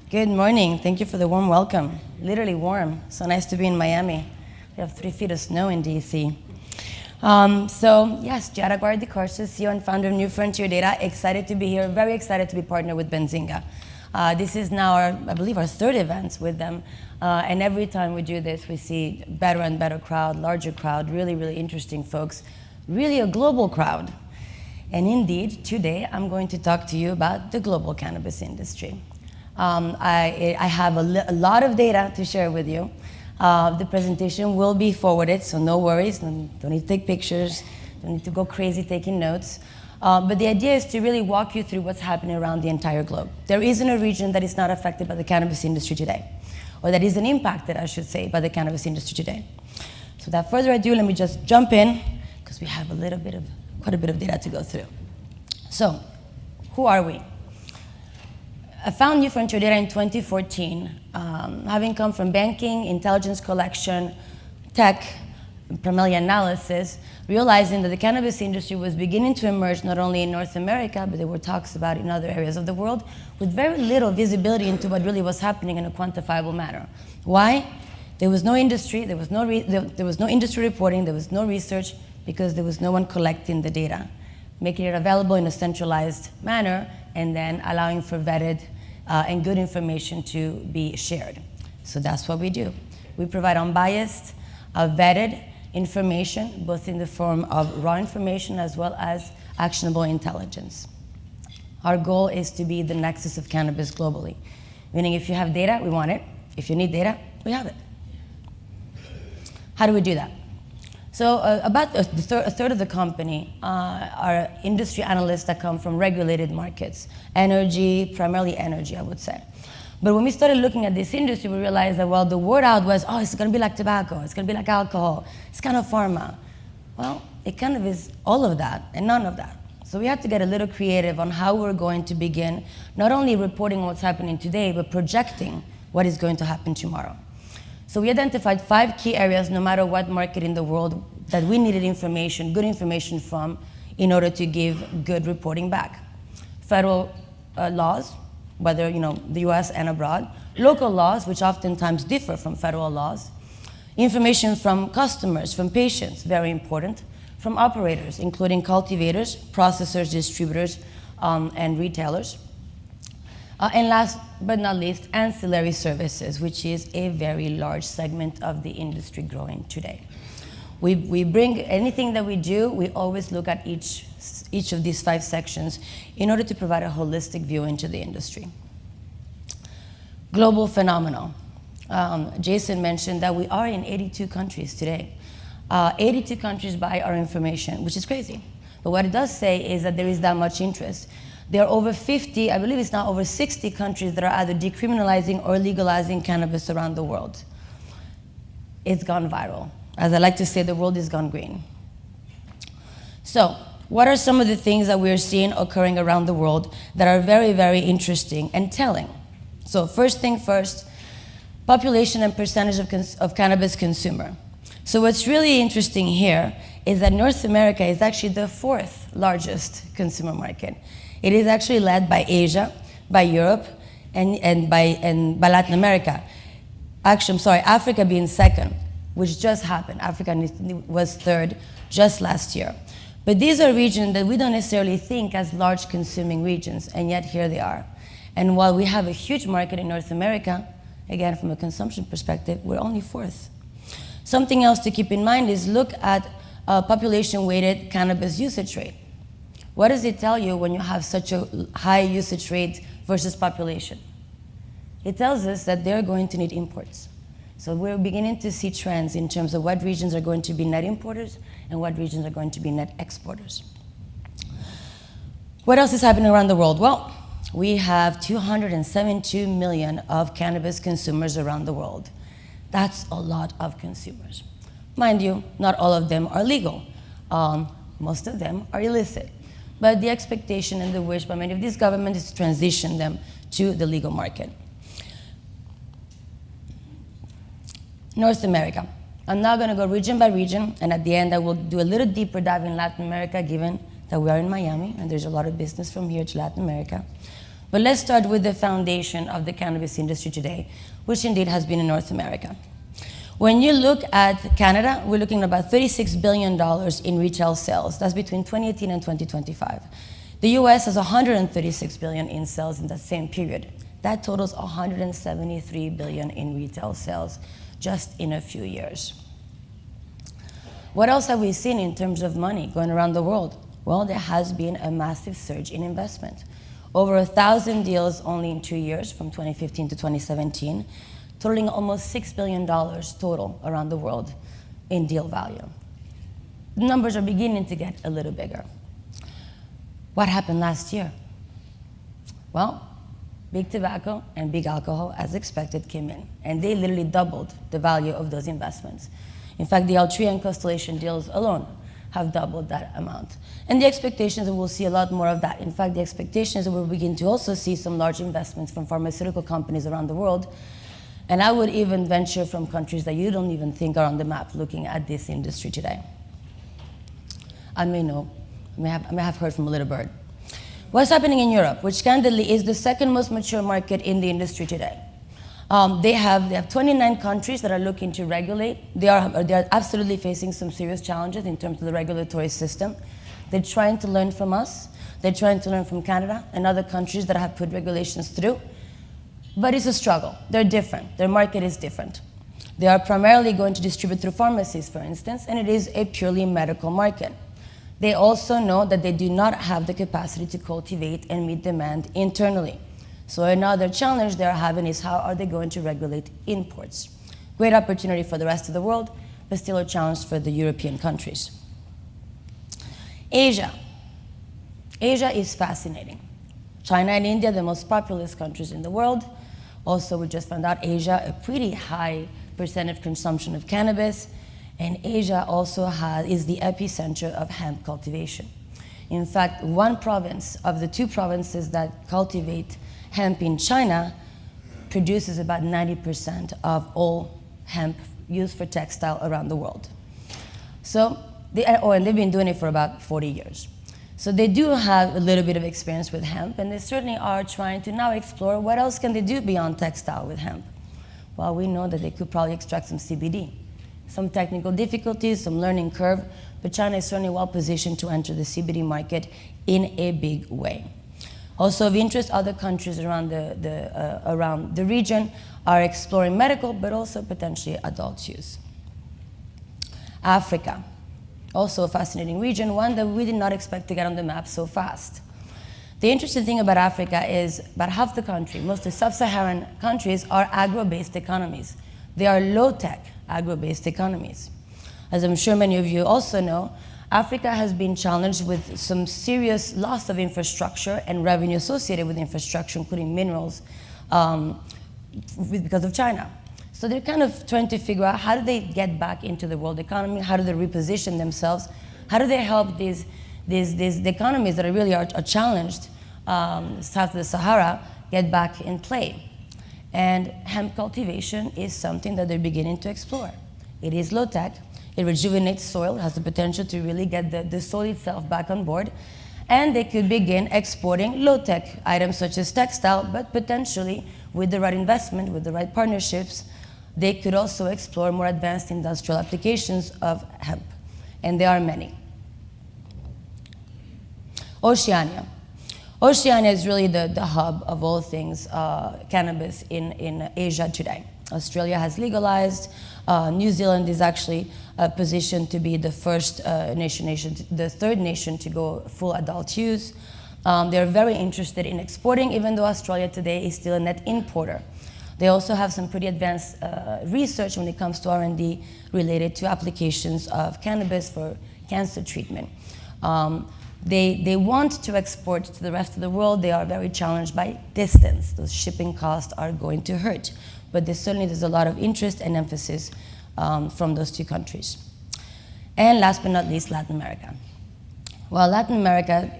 Good morning. Thank you for the warm welcome. Literally warm. So nice to be in Miami. We have 3 feet of snow in DC. Yes, Giadha Carcer, CEO and founder of New Frontier Data. Excited to be here. Very excited to be partnered with Benzinga. This is now, I believe, our third event with them. And every time we do this, we see better and better crowd, larger crowd, really, really interesting folks, really a global crowd. And indeed, today, I'm going to talk to you about the global cannabis industry. I have a lot of data to share with you. The presentation will be forwarded, so no worries. Don't need to take pictures. Don't need to go crazy taking notes. But the idea is to really walk you through what's happening around the entire globe. There isn't a region that is not affected by the cannabis industry today, or that isn't impacted, I should say, by the cannabis industry today. So without further ado, let me just jump in, because we have quite a bit of data to go through. So, who are we? I found New Frontier Data in 2014, having come from banking, intelligence collection, tech, primarily analysis, realizing that the cannabis industry was beginning to emerge not only in North America, but there were talks about it in other areas of the world, with very little visibility into what really was happening in a quantifiable manner. Why? There was no industry, there was no industry reporting, there was no research, because there was no one collecting the data, making it available in a centralized manner, and then allowing for vetted and good information to be shared. So that's what we do. We provide unbiased, vetted information, both in the form of raw information as well as actionable intelligence. Our goal is to be the nexus of cannabis globally, meaning if you have data, we want it. If you need data, we have it. How do we do that? So about a third of the company are industry analysts that come from regulated markets, energy, primarily energy, I would say. But when we started looking at this industry, we realized that, well, the word out was, oh, it's going to be like tobacco, it's going to be like alcohol, it's kind of pharma. Well, it kind of is all of that and none of that. So we had to get a little creative on how we're going to begin not only reporting on what's happening today, but projecting what is going to happen tomorrow. So we identified 5 key areas, no matter what market in the world, that we needed information, good information from, in order to give good reporting back. Federal laws, whether the US and abroad, local laws, which oftentimes differ from federal laws, information from customers, from patients, very important, from operators, including cultivators, processors, distributors, and retailers. And last but not least, ancillary services, which is a very large segment of the industry growing today. We bring anything that we do, we always look at each of these 5 sections in order to provide a holistic view into the industry. Global phenomenon. Jason mentioned that we are in 82 countries today. 82 countries buy our information, which is crazy. But what it does say is that there is that much interest. There are over 50, I believe it's now over 60 countries that are either decriminalizing or legalizing cannabis around the world. It's gone viral. As I like to say, the world has gone green. So, what are some of the things that we're seeing occurring around the world that are very, very interesting and telling? So, first thing first, population and percentage of cannabis consumer. So what's really interesting here is that North America is actually the 4th largest consumer market. It is actually led by Asia, by Europe, and by Latin America. Actually, I'm sorry, Africa being 2nd, which just happened. Africa was 3rd just last year. But these are regions that we don't necessarily think as large consuming regions, and yet here they are. And while we have a huge market in North America, again, from a consumption perspective, we're only 4th. Something else to keep in mind is look at population-weighted cannabis usage rate. What does it tell you when you have such a high usage rate versus population? It tells us that they're going to need imports. So we're beginning to see trends in terms of what regions are going to be net importers and what regions are going to be net exporters. What else is happening around the world? Well, we have 272 million of cannabis consumers around the world. That's a lot of consumers. Mind you, not all of them are legal. Most of them are illicit. But the expectation and the wish by many of these governments is to transition them to the legal market. North America. I'm now going to go region by region, and at the end I will do a little deeper dive in Latin America, given that we are in Miami, and there's a lot of business from here to Latin America. But let's start with the foundation of the cannabis industry today, which indeed has been in North America. When you look at Canada, we're looking at about $36 billion in retail sales. That's between 2018 and 2025. The US has $136 billion in sales in that same period. That totals $173 billion in retail sales just in a few years. What else have we seen in terms of money going around the world? Well, there has been a massive surge in investment. Over 1,000 deals only in 2 years, from 2015 to 2017, totaling almost $6 billion total around the world in deal value. The numbers are beginning to get a little bigger. What happened last year? Well, big tobacco and big alcohol, as expected, came in, and they literally doubled the value of those investments. In fact, the Altria and Constellation deals alone have doubled that amount. And the expectation is that we'll see a lot more of that. In fact, the expectation is that we'll begin to also see some large investments from pharmaceutical companies around the world. And I would even venture from countries that you don't even think are on the map looking at this industry today. I may know, I may have heard from a little bird. What's happening in Europe, which candidly is the second most mature market in the industry today? They have 29 countries that are looking to regulate. They are absolutely facing some serious challenges in terms of the regulatory system. They're trying to learn from us. They're trying to learn from Canada and other countries that have put regulations through. But it's a struggle. They're different. Their market is different. They are primarily going to distribute through pharmacies, for instance, and it is a purely medical market. They also know that they do not have the capacity to cultivate and meet demand internally. So another challenge they're having is how are they going to regulate imports? Great opportunity for the rest of the world, but still a challenge for the European countries. Asia. Asia is fascinating. China and India, the most populous countries in the world. Also, we just found out Asia, a pretty high percentage of consumption of cannabis. And Asia also is the epicenter of hemp cultivation. In fact, one province of the 2 provinces that cultivate hemp in China produces about 90% of all hemp used for textile around the world. So, and they've been doing it for about 40 years. So they do have a little bit of experience with hemp, and they certainly are trying to now explore what else can they do beyond textile with hemp. Well, we know that they could probably extract some CBD. Some technical difficulties, some learning curve, but China is certainly well positioned to enter the CBD market in a big way. Also of interest, other countries around the region are exploring medical, but also potentially adult use. Africa, also a fascinating region, one that we did not expect to get on the map so fast. The interesting thing about Africa is about half the country, mostly sub-Saharan countries, are agro-based economies. They are low-tech agro-based economies. As I'm sure many of you also know, Africa has been challenged with some serious loss of infrastructure and revenue associated with infrastructure, including minerals, because of China. So they're kind of trying to figure out how do they get back into the world economy, how do they reposition themselves, how do they help these economies that are really are challenged south of the Sahara get back in play. And hemp cultivation is something that they're beginning to explore. It is low-tech, it rejuvenates soil, has the potential to really get the soil itself back on board, and they could begin exporting low-tech items such as textile, but potentially with the right investment, with the right partnerships, they could also explore more advanced industrial applications of hemp, and there are many. Oceania. Oceania is really the hub of all things cannabis in Asia today. Australia has legalized. New Zealand is actually positioned to be the first the third nation to go full adult use. They're very interested in exporting, even though Australia today is still a net importer. They also have some pretty advanced research when it comes to R&D related to applications of cannabis for cancer treatment. They want to export to the rest of the world. They are very challenged by distance. Those shipping costs are going to hurt. But there's a lot of interest and emphasis from those 2 countries. And last but not least, Latin America. Well, Latin America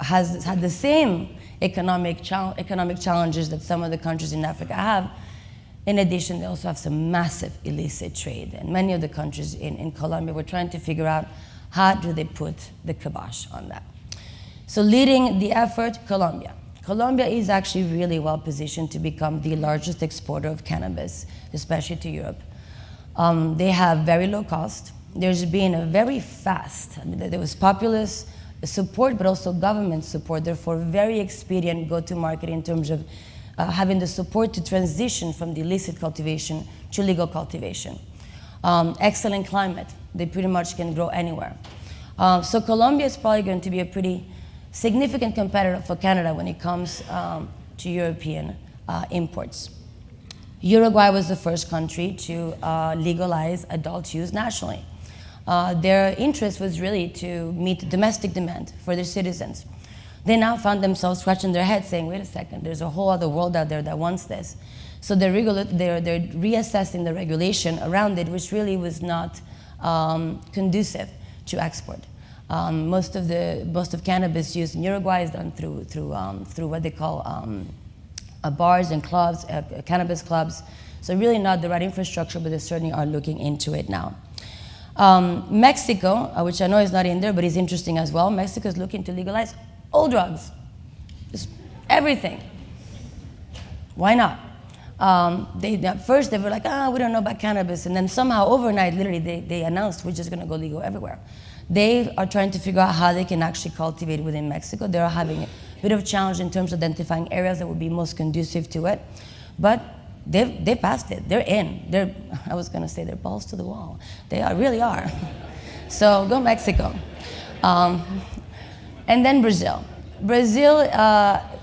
has had the same economic challenges that some of the countries in Africa have. In addition, they also have some massive illicit trade. And many of the countries in Colombia were trying to figure out how do they put the kibosh on that. So leading the effort, Colombia. Colombia is actually really well positioned to become the largest exporter of cannabis, especially to Europe. They have very low cost. There's been a very fast, there was populist support, but also government support, therefore very expedient go-to-market in terms of having the support to transition from the illicit cultivation to legal cultivation. Excellent climate. They pretty much can grow anywhere. So Colombia is probably going to be a pretty significant competitor for Canada when it comes to European imports. Uruguay was the first country to legalize adult use nationally. Their interest was really to meet domestic demand for their citizens. They now found themselves scratching their heads saying, wait a second, there's a whole other world out there that wants this. So they're reassessing the regulation around it, which really was not conducive to export. Most of cannabis use in Uruguay is done through what they call bars and clubs, cannabis clubs. So really not the right infrastructure, but they certainly are looking into it now. Mexico, which I know is not in there, but is interesting as well. Mexico is looking to legalize all drugs, just everything. Why not? At first they were like, we don't know about cannabis, and then somehow overnight, literally, they announced we're just going to go legal everywhere. They are trying to figure out how they can actually cultivate within Mexico. They are having a bit of a challenge in terms of identifying areas that would be most conducive to it, but they passed it. They're in. I was going to say they're balls to the wall. They really are. So go Mexico. And then Brazil. Brazil,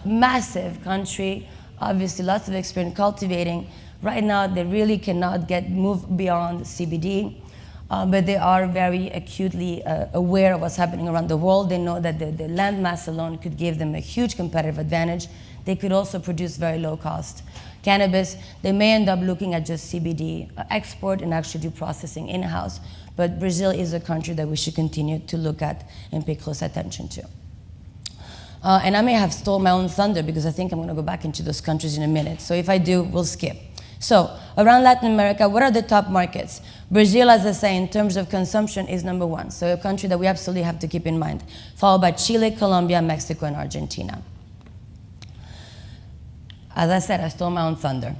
massive country, obviously lots of experience cultivating. Right now, they really cannot move beyond CBD, but they are very acutely aware of what's happening around the world. They know that the land mass alone could give them a huge competitive advantage. They could also produce very low cost cannabis. They may end up looking at just CBD export and actually do processing in-house. But Brazil is a country that we should continue to look at and pay close attention to. And I may have stole my own thunder because I think I'm going to go back into those countries in a minute. So if I do, we'll skip. So around Latin America, what are the top markets? Brazil, as I say, in terms of consumption is #1. So a country that we absolutely have to keep in mind, followed by Chile, Colombia, Mexico, and Argentina. As I said, I stole my own thunder.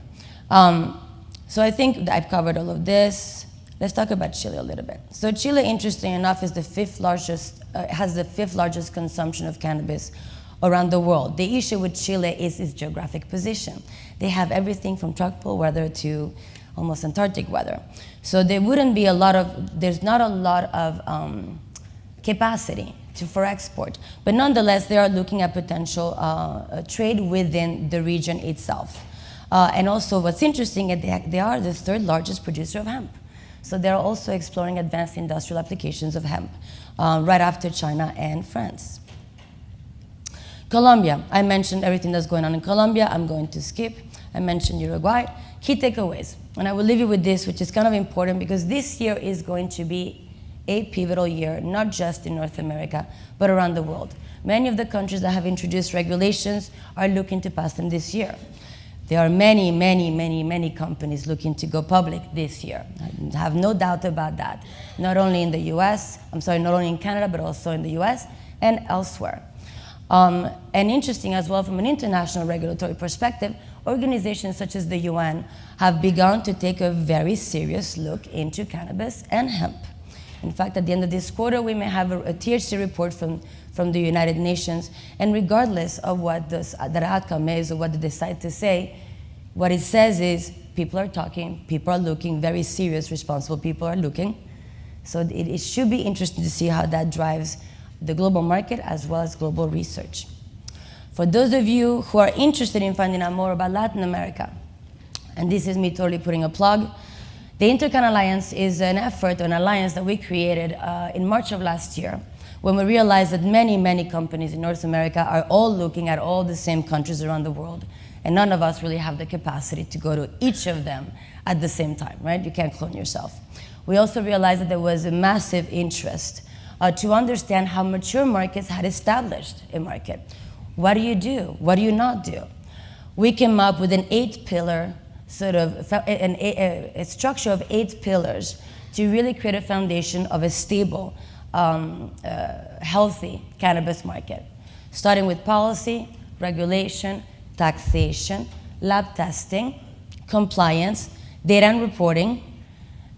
So I think that I've covered all of this. Let's talk about Chile a little bit. So Chile, interesting enough, is the has the fifth largest consumption of cannabis around the world. The issue with Chile is its geographic position. They have everything from tropical weather to almost Antarctic weather. So there wouldn't be there's not a lot of capacity for export. But nonetheless, they are looking at potential trade within the region itself. And also what's interesting is they are the third largest producer of hemp. So they're also exploring advanced industrial applications of hemp, right after China and France. Colombia, I mentioned everything that's going on in Colombia. I'm going to skip. I mentioned Uruguay. Key takeaways, and I will leave you with this, which is kind of important because this year is going to be a pivotal year, not just in North America, but around the world. Many of the countries that have introduced regulations are looking to pass them this year. There are many, many, many, many companies looking to go public this year. I have no doubt about that. Not only in the US, not only in Canada, but also in the US and elsewhere. And interesting as well from an international regulatory perspective, organizations such as the UN have begun to take a very serious look into cannabis and hemp. In fact, at the end of this quarter, we may have a THC report from the United Nations, and regardless of what that outcome is or what they decide to say, what it says is people are talking, people are looking, very serious, responsible people are looking. So it should be interesting to see how that drives the global market as well as global research. For those of you who are interested in finding out more about Latin America, and this is me totally putting a plug, the Intercan Alliance is an effort, an alliance that we created in March of last year when we realized that many, many companies in North America are all looking at all the same countries around the world, and none of us really have the capacity to go to each of them at the same time, right? You can't clone yourself. We also realized that there was a massive interest to understand how mature markets had established a market. What do you do? What do you not do? We came up with an 8-pillar sort of a structure of 8 pillars to really create a foundation of a stable, healthy cannabis market, starting with policy, regulation, taxation, lab testing, compliance, data and reporting,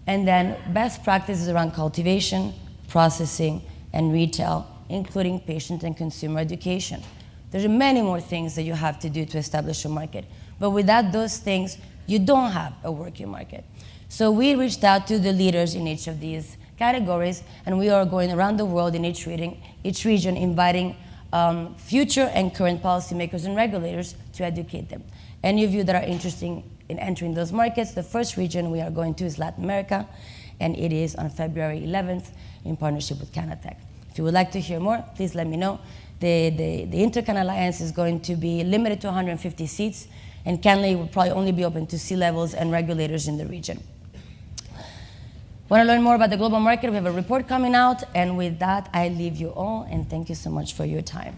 and then best practices around cultivation, processing, and retail, including patient and consumer education. There are many more things that you have to do to establish a market. But without those things, you don't have a working market. So we reached out to the leaders in each of these categories, and we are going around the world in each region inviting future and current policymakers and regulators to educate them. Any of you that are interested in entering those markets, the first region we are going to is Latin America, and it is on February 11th in partnership with Canatech. If you would like to hear more, please let me know. The Intercan Alliance is going to be limited to 150 seats, and Canley will probably only be open to C-levels and regulators in the region. Want to learn more about the global market? We have a report coming out, and with that, I leave you all, and thank you so much for your time.